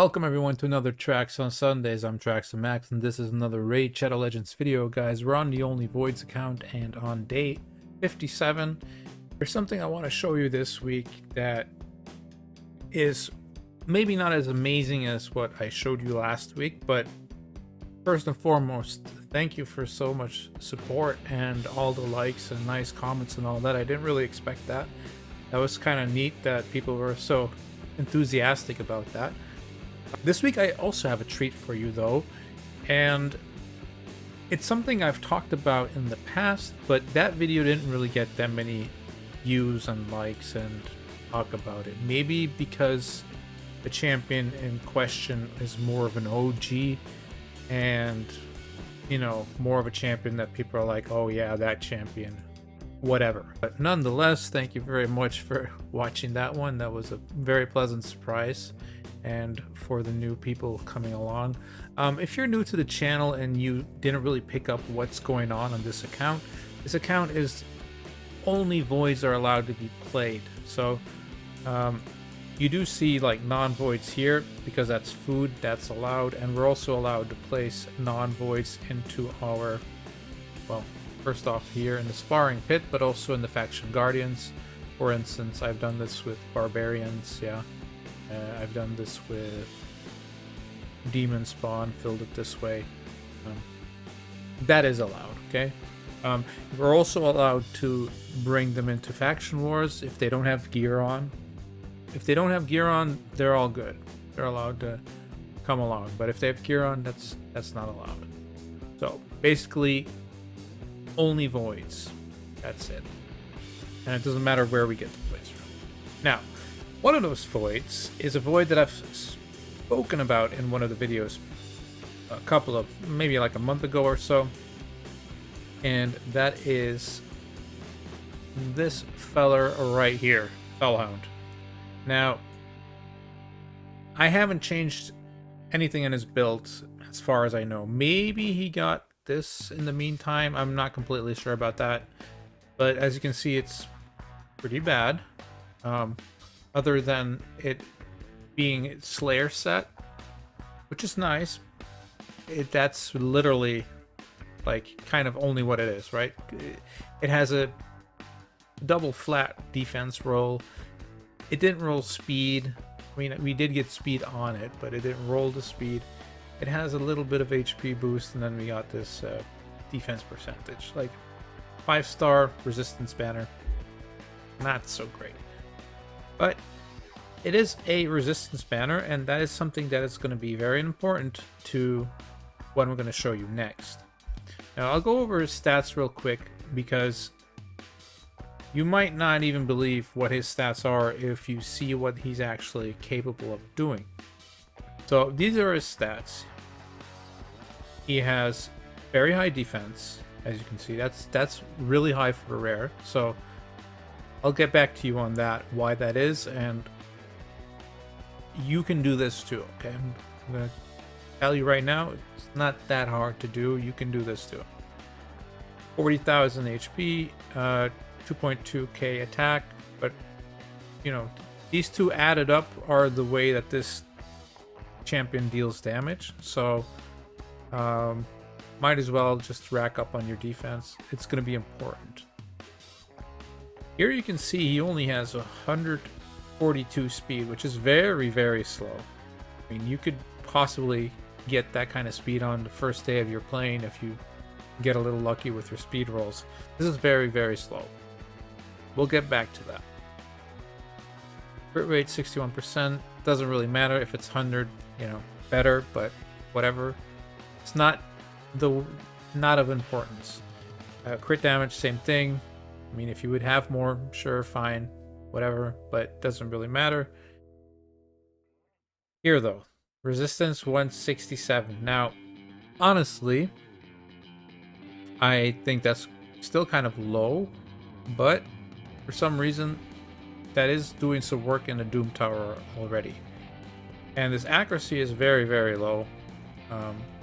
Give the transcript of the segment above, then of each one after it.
Welcome everyone to another Tracks on Sundays. I'm Tracks and Max, and this is another Raid Shadow Legends video, guys. We're on the OnlyVoids account, and on day 57, there's something I want to show you this week that is maybe not as amazing as what I showed you last week, but first and foremost, thank you for so much support and all the likes and nice comments and all that. I didn't really expect that. That was kind of neat that people were so enthusiastic about that. This week I also have a treat for you though, and it's something I've talked about in the past, but that video didn't really get that many views and likes and talk about it. Maybe because the champion in question is more of an OG and, you know, more of a champion that people are like, oh yeah, that champion, whatever. But nonetheless, thank you very much for watching that one. That was a very pleasant surprise. And for the new people coming along, if you're new to the channel and you didn't really pick up what's going on this account is only voids are allowed to be played. So you do see like non-voids here because that's food, that's allowed, and we're also allowed to place non-voids into our, well, first off here in the sparring pit, but also in the faction guardians. For instance, I've done this with barbarians, yeah. I've done this with demon spawn, filled it this way. That is allowed, okay? We're also allowed to bring them into faction wars if they don't have gear on. If they don't have gear on, they're all good. They're allowed to come along. But if they have gear on, that's not allowed. So basically, only voids. That's it. And it doesn't matter where we get the place from. Now, one of those voids is a void that I've spoken about in one of the videos maybe like a month ago or so. And that is this feller right here, Felhound. Now, I haven't changed anything in his build as far as I know. Maybe he got this in the meantime. I'm not completely sure about that. But as you can see, it's pretty bad. Other than it being Slayer set, which is nice. That's literally like kind of only what it is, right? It has a double flat defense roll. It didn't roll speed. I mean, we did get speed on it, but it didn't roll the speed. It has a little bit of HP boost, and then we got this defense percentage. Like 5-star resistance banner. Not so great. But it is a resistance banner, and that is something that is going to be very important to what I'm going to show you next. Now, I'll go over his stats real quick because you might not even believe what his stats are if you see what he's actually capable of doing. So these are his stats. He has very high defense, as you can see. That's really high for a rare. So I'll get back to you on that, why that is, and you can do this too, okay? I'm gonna tell you right now, it's not that hard to do. You can do this too. 40,000 HP, 2.2k attack, but you know, these two added up are the way that this champion deals damage. So might as well just rack up on your defense. It's gonna be important. Here you can see he only has 142 speed, which is very, very slow. I mean, you could possibly get that kind of speed on the first day of your playing if you get a little lucky with your speed rolls. This is very, very slow. We'll get back to that. Crit rate 61%. Doesn't really matter if it's 100, you know, better, but whatever. It's not of importance. Crit damage, same thing. I mean, if you would have more, sure, fine, whatever, but doesn't really matter. Here, though, resistance 167. Now, honestly, I think that's still kind of low, but for some reason, that is doing some work in the Doom Tower already. And this accuracy is very, very low.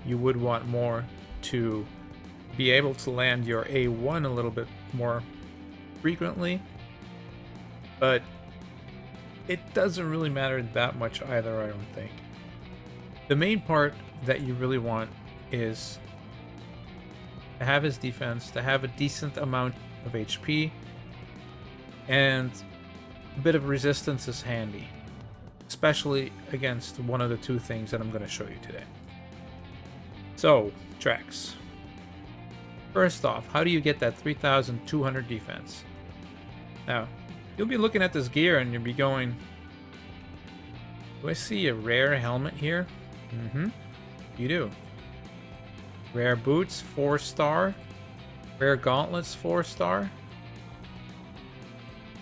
You would want more to be able to land your A1 a little bit more frequently, but it doesn't really matter that much either, I don't think. The main part that you really want is to have his defense, to have a decent amount of HP, and a bit of resistance is handy, especially against one of the two things that I'm going to show you today. So, tracks. First off, how do you get that 3,200 defense? Now, you'll be looking at this gear and you'll be going, do I see a rare helmet here? You do. Rare boots, 4-star. Rare gauntlets, 4-star.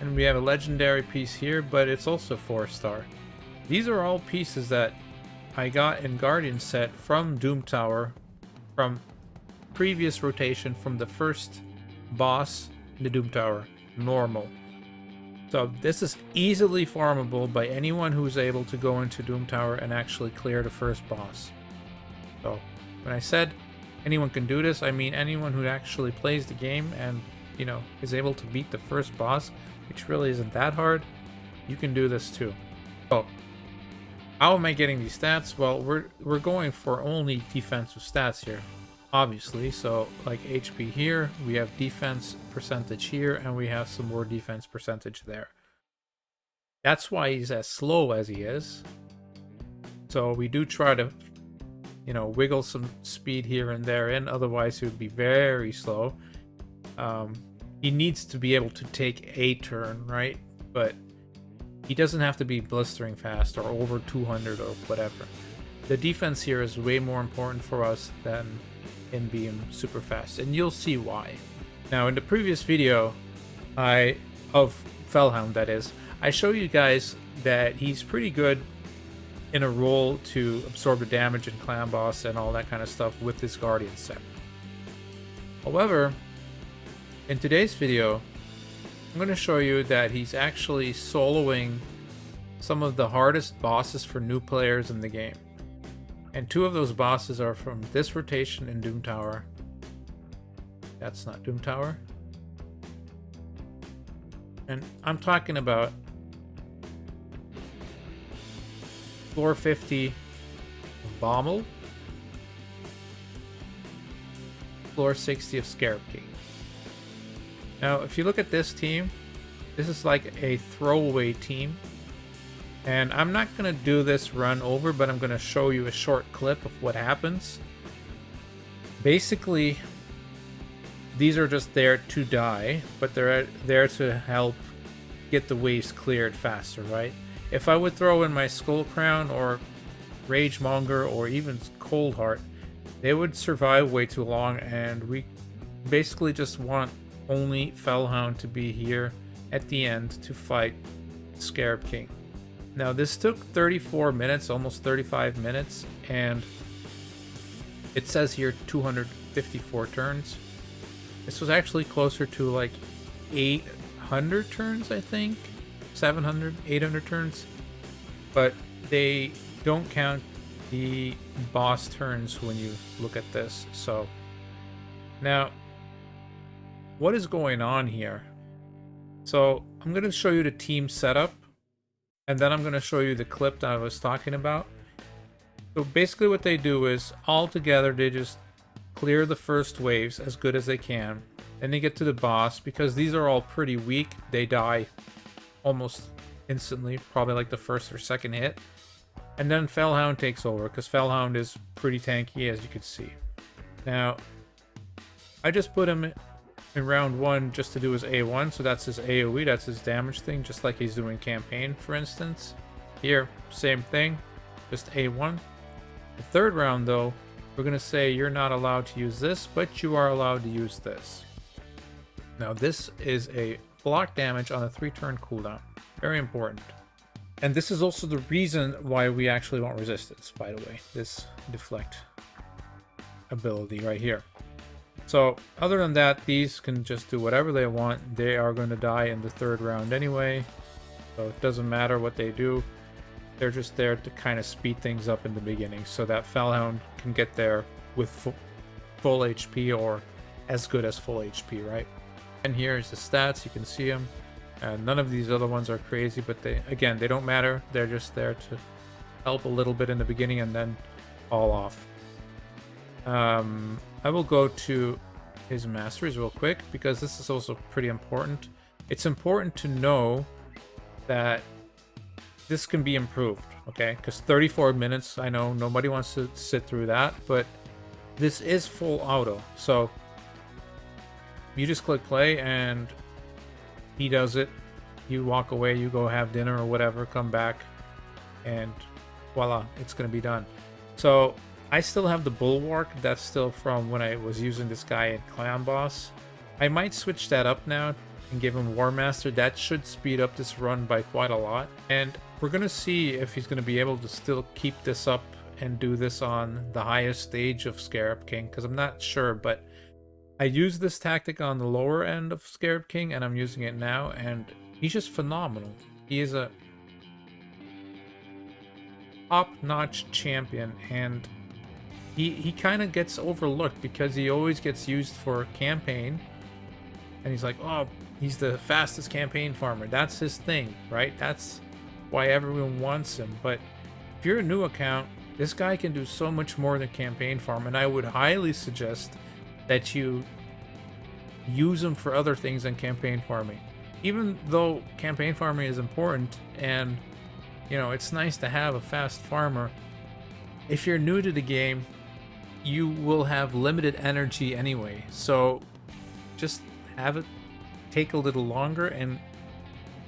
And we have a legendary piece here, but it's also 4-star. These are all pieces that I got in Guardian set from Doom Tower, from previous rotation, from the first boss in the Doom Tower, normal. So this is easily farmable by anyone who's able to go into Doom Tower and actually clear the first boss. So when I said anyone can do this, I mean anyone who actually plays the game and, you know, is able to beat the first boss, which really isn't that hard. You can do this too. Oh, how am I getting these stats? Well, we're going for only defensive stats here, obviously. So like HP here, we have defense percentage here, and we have some more defense percentage there. That's why he's as slow as he is. So we do try to, you know, wiggle some speed here and there in, otherwise he would be very slow. He needs to be able to take a turn, right? But he doesn't have to be blistering fast or over 200 or whatever. The defense here is way more important for us than in being super fast, and you'll see why. Now, in the previous video of Felhound, that is, I show you guys that he's pretty good in a role to absorb the damage in Clan Boss and all that kind of stuff with this Guardian set. However, in today's video, I'm going to show you that he's actually soloing some of the hardest bosses for new players in the game. And two of those bosses are from this rotation in Doom Tower. That's not Doom Tower. And I'm talking about floor 50 of Bommal, floor 60 of Scarab King. Now, if you look at this team, this is like a throwaway team. And I'm not going to do this run over, but I'm going to show you a short clip of what happens. Basically, these are just there to die, but they're there to help get the waves cleared faster, right? If I would throw in my Skull Crown or Ragemonger or even Cold Heart, they would survive way too long, and we basically just want only Felhound to be here at the end to fight Scarab King. Now, this took 34 minutes, almost 35 minutes, and it says here 254 turns. This was actually closer to like 800 turns, I think. 700, 800 turns. But they don't count the boss turns when you look at this. So, now, what is going on here? So, I'm going to show you the team setup, and then I'm going to show you the clip that I was talking about. So basically what they do is, all together, they just clear the first waves as good as they can. Then they get to the boss. Because these are all pretty weak, they die almost instantly, probably like the first or second hit. And then Felhound takes over, because Felhound is pretty tanky, as you can see. Now, I just put him in round 1 just to do his A1, so that's his AoE, that's his damage thing, just like he's doing campaign, for instance. Here, same thing, just A1. The third round, though, we're going to say you're not allowed to use this, but you are allowed to use this. Now, this is a block damage on a 3-turn cooldown. Very important. And this is also the reason why we actually want resistance, by the way, this deflect ability right here. So, other than that, these can just do whatever they want. They are going to die in the 3rd round anyway, so it doesn't matter what they do. They're just there to kind of speed things up in the beginning, so that Felhound can get there with full HP, or as good as full HP, right? And here's the stats, you can see them. And none of these other ones are crazy, but they don't matter. They're just there to help a little bit in the beginning and then fall off. I will go to his masteries real quick because this is also pretty important. It's important to know that this can be improved, okay? Because 34 minutes, I know nobody wants to sit through that, but this is full auto. So you just click play and he does it. You walk away, you go have dinner or whatever, come back, and voila, it's gonna be done. So I still have the Bulwark. That's still from when I was using this guy in Clan Boss. I might switch that up now and give him War Master. That should speed up this run by quite a lot. And we're gonna see if he's gonna be able to still keep this up and do this on the highest stage of Scarab King, because I'm not sure, but I used this tactic on the lower end of Scarab King and I'm using it now, and he's just phenomenal. He is a top-notch champion, and he kind of gets overlooked because he always gets used for campaign, and he's like, oh, he's the fastest campaign farmer. That's his thing, right? That's why everyone wants him. But if you're a new account, this guy can do so much more than campaign farm, and I would highly suggest that you use him for other things than campaign farming. Even though campaign farming is important and, you know, it's nice to have a fast farmer, if you're new to the game, you will have limited energy anyway. So just have it take a little longer and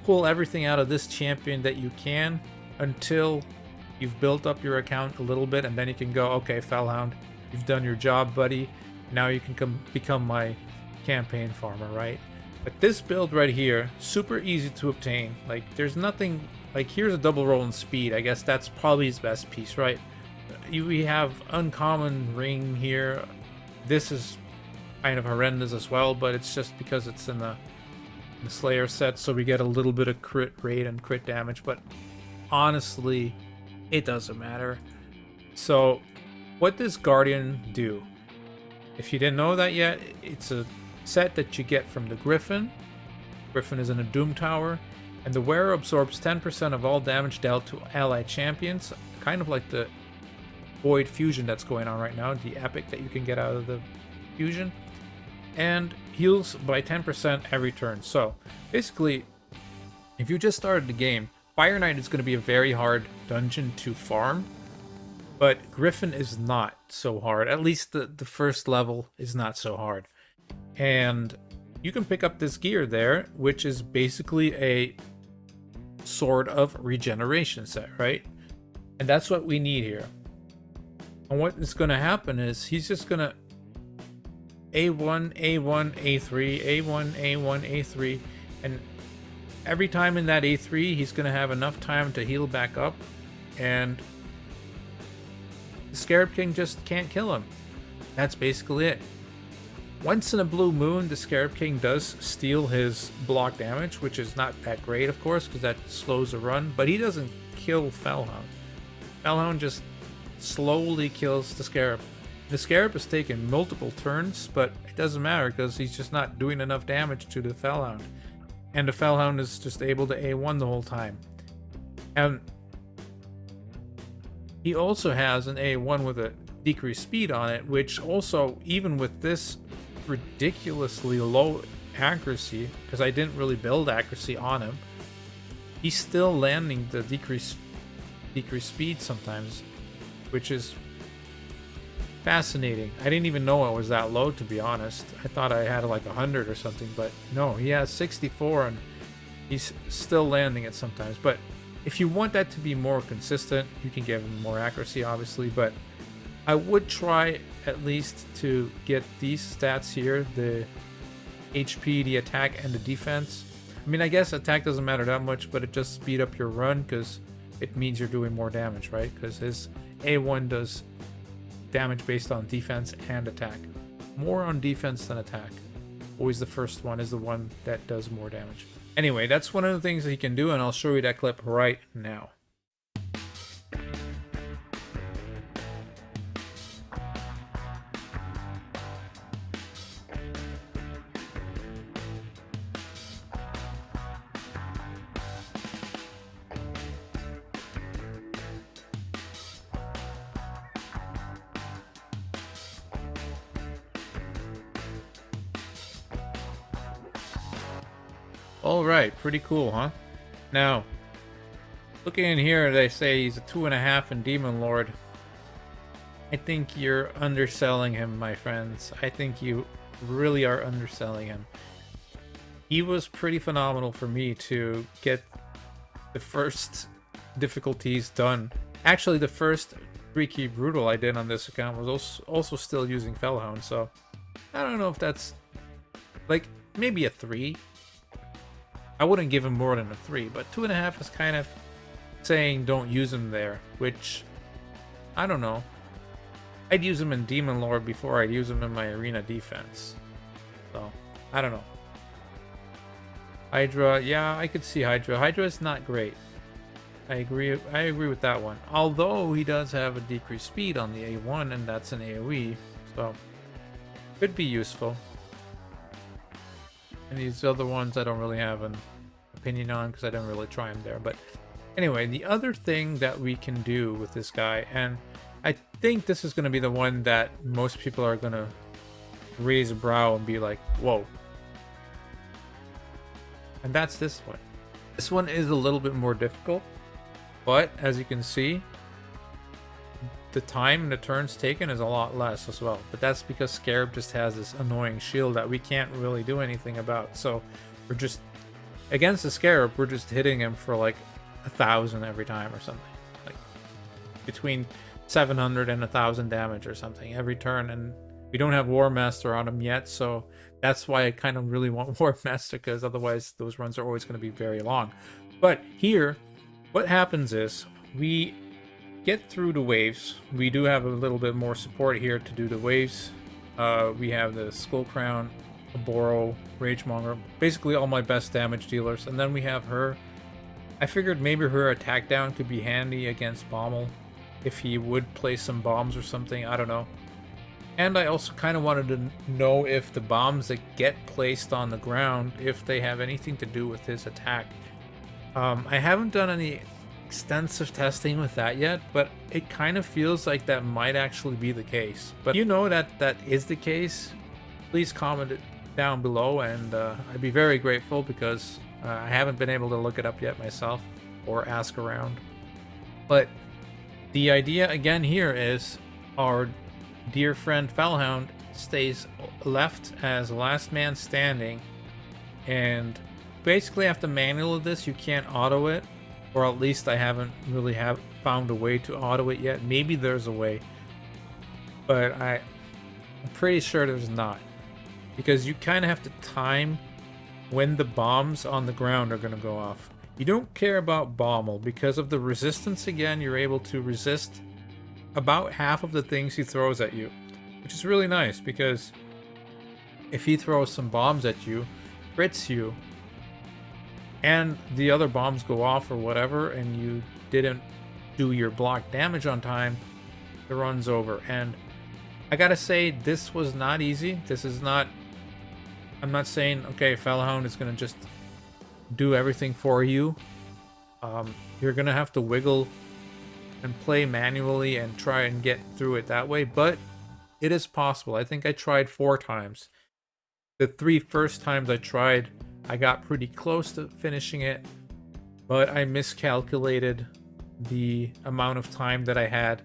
pull everything out of this champion that you can until you've built up your account a little bit, and then you can go, okay, Felhound, you've done your job, buddy. Now you can become my campaign farmer, right? But this build right here, super easy to obtain. Like, there's nothing, like, here's a double roll in speed. I guess that's probably his best piece, right? We have uncommon ring here. This is kind of horrendous as well, but it's just because it's in the Slayer set, so we get a little bit of crit rate and crit damage, but honestly, it doesn't matter. So, what does Guardian do? If you didn't know that yet, it's a set that you get from the Griffin. Griffin is in a Doom Tower, and the wearer absorbs 10% of all damage dealt to allied champions, kind of like the Void Fusion that's going on right now, the epic that you can get out of the fusion, and heals by 10% every turn. So basically, if you just started the game, Fire Knight is going to be a very hard dungeon to farm, but Griffin is not so hard. At least the first level is not so hard. And you can pick up this gear there, which is basically a Sword of Regeneration set, right? And that's what we need here. And what is going to happen is he's just going to A1, A1, A3, A1, A1, A3, and every time in that A3, he's going to have enough time to heal back up, and the Scarab King just can't kill him. That's basically it. Once in a blue moon, the Scarab King does steal his block damage, which is not that great, of course, because that slows the run, but he doesn't kill Felhound. Felhound just slowly kills the Scarab. The Scarab is taking multiple turns, but it doesn't matter because he's just not doing enough damage to the Felhound. And the Felhound is just able to A1 the whole time. And he also has an A1 with a decreased speed on it, which also, even with this ridiculously low accuracy, because I didn't really build accuracy on him, he's still landing the decreased speed sometimes, which is fascinating. I didn't even know it was that low, to be honest. I thought I had like 100 or something, but no, he has 64 and he's still landing it sometimes. But if you want that to be more consistent, you can give him more accuracy, obviously, but I would try at least to get these stats here, the HP, the attack, and the defense. I mean, I guess attack doesn't matter that much, but it just speed up your run because it means you're doing more damage, right? Because his A1 does damage based on defense and attack. More on defense than attack. Always the first one is the one that does more damage. Anyway, that's one of the things that he can do, and I'll show you that clip right now. All right, pretty cool, huh? Now, looking in here, they say he's a 2.5 in Demon Lord. I think you're underselling him, my friends. I think you really are underselling him. He was pretty phenomenal for me to get the first difficulties done. Actually, the first 3-key brutal I did on this account was also still using Felhound, so I don't know if that's like maybe a 3. I wouldn't give him more than a 3, but 2.5 is kind of saying don't use him there, which I don't know. I'd use him in Demon Lord before I'd use him in my arena defense. So, I don't know. Hydra, yeah, I could see Hydra. Hydra is not great. I agree with that one. Although he does have a decreased speed on the A1, and that's an AoE, so could be useful. And these other ones I don't really have an opinion on because I didn't really try them there. But anyway, the other thing that we can do with this guy, and I think this is going to be the one that most people are going to raise a brow and be like, whoa. And that's this one. This one is a little bit more difficult, but as you can see, the time and the turns taken is a lot less as well. But that's because Scarab just has this annoying shield that we can't really do anything about. So we're just, against the Scarab, we're just hitting him for like 1,000 every time or something. Like between 700 and 1,000 damage or something every turn. And we don't have War Master on him yet, so that's why I kind of really want War Master, because otherwise those runs are always going to be very long. But here, what happens is we get through the waves. We do have a little bit more support here to do the waves. We have the Skull Crown, Boro, Ragemonger, basically all my best damage dealers. And then we have her. I figured maybe her attack down could be handy against Bommal if he would place some bombs or something. I don't know. And I also kind of wanted to know if the bombs that get placed on the ground, if they have anything to do with his attack. I haven't done any extensive testing with that yet, but it kind of feels like that might actually be the case. But you know that that is the case, please comment it down below, and I'd be very grateful, because I haven't been able to look it up yet myself or ask around. But the idea again here is our dear friend Felhound stays left as last man standing, and basically after manual of this you can't auto it, or at least I haven't really found a way to auto it yet. Maybe there's a way, but I'm pretty sure there's not, because you kind of have to time when the bombs on the ground are going to go off. You don't care about Bommal because of the resistance. Again, you're able to resist about half of the things he throws at you, which is really nice, because if he throws some bombs at you, crits you, and the other bombs go off or whatever, and you didn't do your block damage on time, the run's over. And I gotta say, this was not easy. This is not, I'm not saying, okay, Felhound is gonna just do everything for you. You're gonna have to wiggle and play manually and try and get through it that way, but it is possible. I think I tried 4 times. The 3 first times I tried, I got pretty close to finishing it, but I miscalculated the amount of time that I had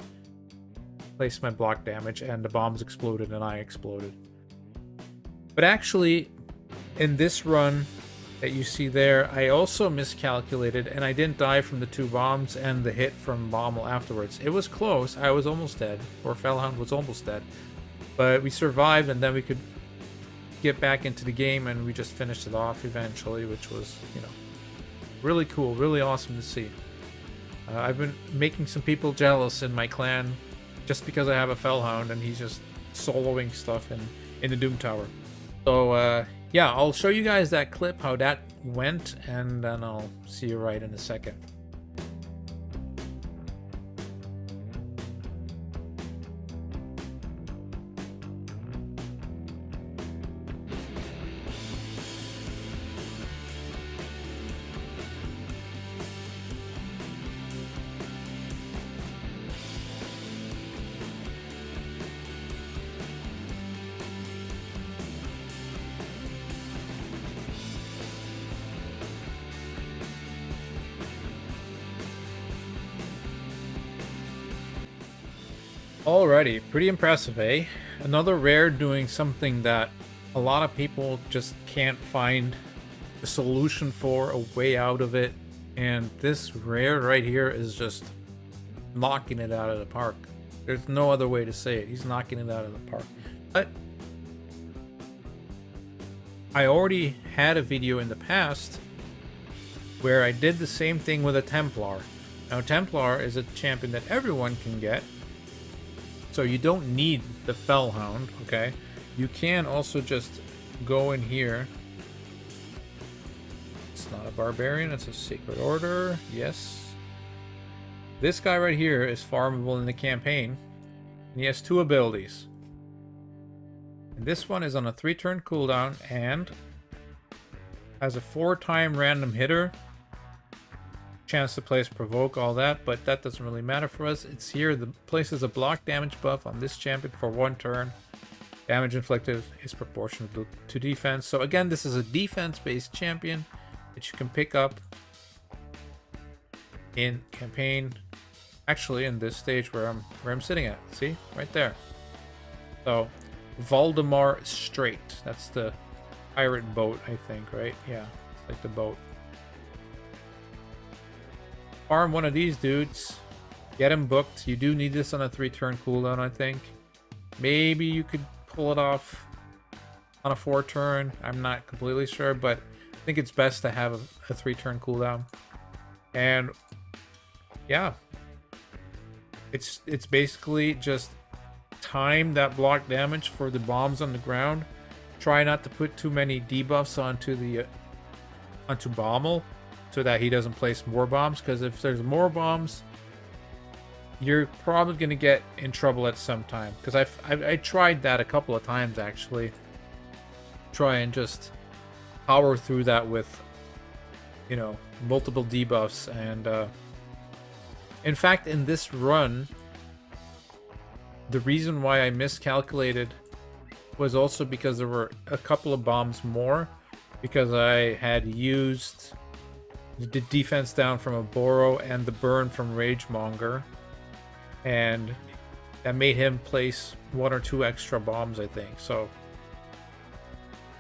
placed my block damage, and the bombs exploded and I exploded. But actually, in this run that you see there, I also miscalculated, and I didn't die from the 2 bombs and the hit from Bommal afterwards. It was close. I was almost dead, or Felhound was almost dead, but we survived, and then we could get back into the game, and we just finished it off eventually, which was, you know, really cool, really awesome to see. I've been making some people jealous in my clan just because I have a Felhound and he's just soloing stuff in the Doom Tower. So yeah, I'll show you guys that clip, how that went, and then I'll see you right in a second. Alrighty, pretty impressive, eh? Another rare doing something that a lot of people just can't find a solution for, a way out of it. And this rare right here is just knocking it out of the park. There's no other way to say it. He's knocking it out of the park. But I already had a video in the past where I did the same thing with a Templar. Now, Templar is a champion that everyone can get, so you don't need the Felhound, okay? You can also just go in here. It's not a barbarian, it's a sacred order. Yes. This guy right here is farmable in the campaign, and he has 2 abilities. And this one is on a 3-turn cooldown and has a 4-time random hitter. Chance to place provoke, all that, but that doesn't really matter for us. It's here. The places a block damage buff on this champion for 1 turn. Damage inflicted is proportional to defense. So again, this is a defense-based champion that you can pick up in campaign. Actually, in this stage where I'm sitting at. See, right there. So, Valdemar Strait. That's the pirate boat, I think, right? Yeah, it's like the boat. Farm one of these dudes, get him booked. You do need this on a 3-turn cooldown, I think. Maybe you could pull it off on a 4-turn. I'm not completely sure, but I think it's best to have a 3-turn cooldown. And yeah, it's basically just time that block damage for the bombs on the ground. Try not to put too many debuffs onto Bommal, so that he doesn't place more bombs, because if there's more bombs, you're probably going to get in trouble at some time. Because I tried that a couple of times, actually. Try and just power through that with, you know, multiple debuffs. And in fact, in this run, the reason why I miscalculated was also because there were a couple of bombs more, because I had used the defense down from a Boro and the burn from Ragemonger, and that made him place 1 or 2 extra bombs, I think. So,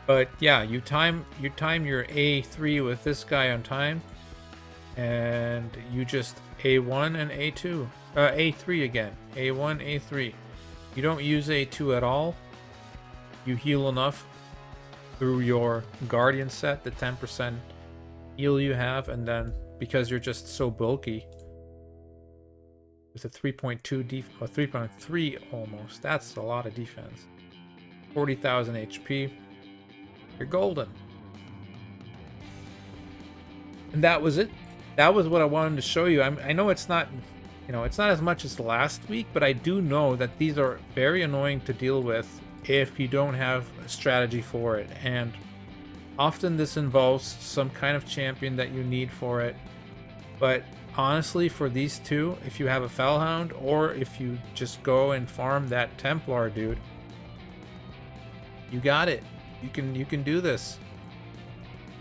but yeah, you time your A3 with this guy on time, and you just A1 and A2, A3 again, A1, A3. You don't use A2 at all. You heal enough through your Guardian set, the 10% heal you have, and then because you're just so bulky with a 3.2 or 3.3 almost, that's a lot of defense. 40,000 HP, you're golden. And that was it. That was what I wanted to show you. I know it's not, you know, it's not as much as last week, but I do know that these are very annoying to deal with if you don't have a strategy for it. And often this involves some kind of champion that you need for it. But honestly, for these two, if you have a Felhound, or if you just go and farm that Templar dude, you got it. You can do this.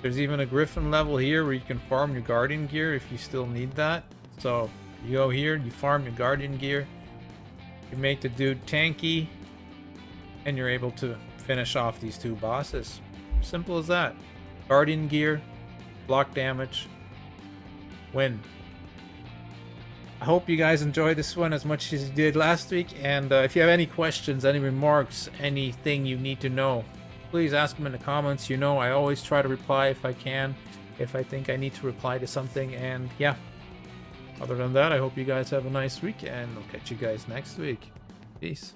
There's even a Griffin level here where you can farm your Guardian gear if you still need that. So you go here, you farm your Guardian gear, you make the dude tanky, and you're able to finish off these 2 bosses. Simple as that. Guardian gear, block damage, win. I hope you guys enjoyed this one as much as you did last week, and if you have any questions, any remarks, anything you need to know, please ask them in the comments. You know, I always try to reply if I can, if I think I need to reply to something. And yeah, other than that, I hope you guys have a nice week, and I'll catch you guys next week. Peace.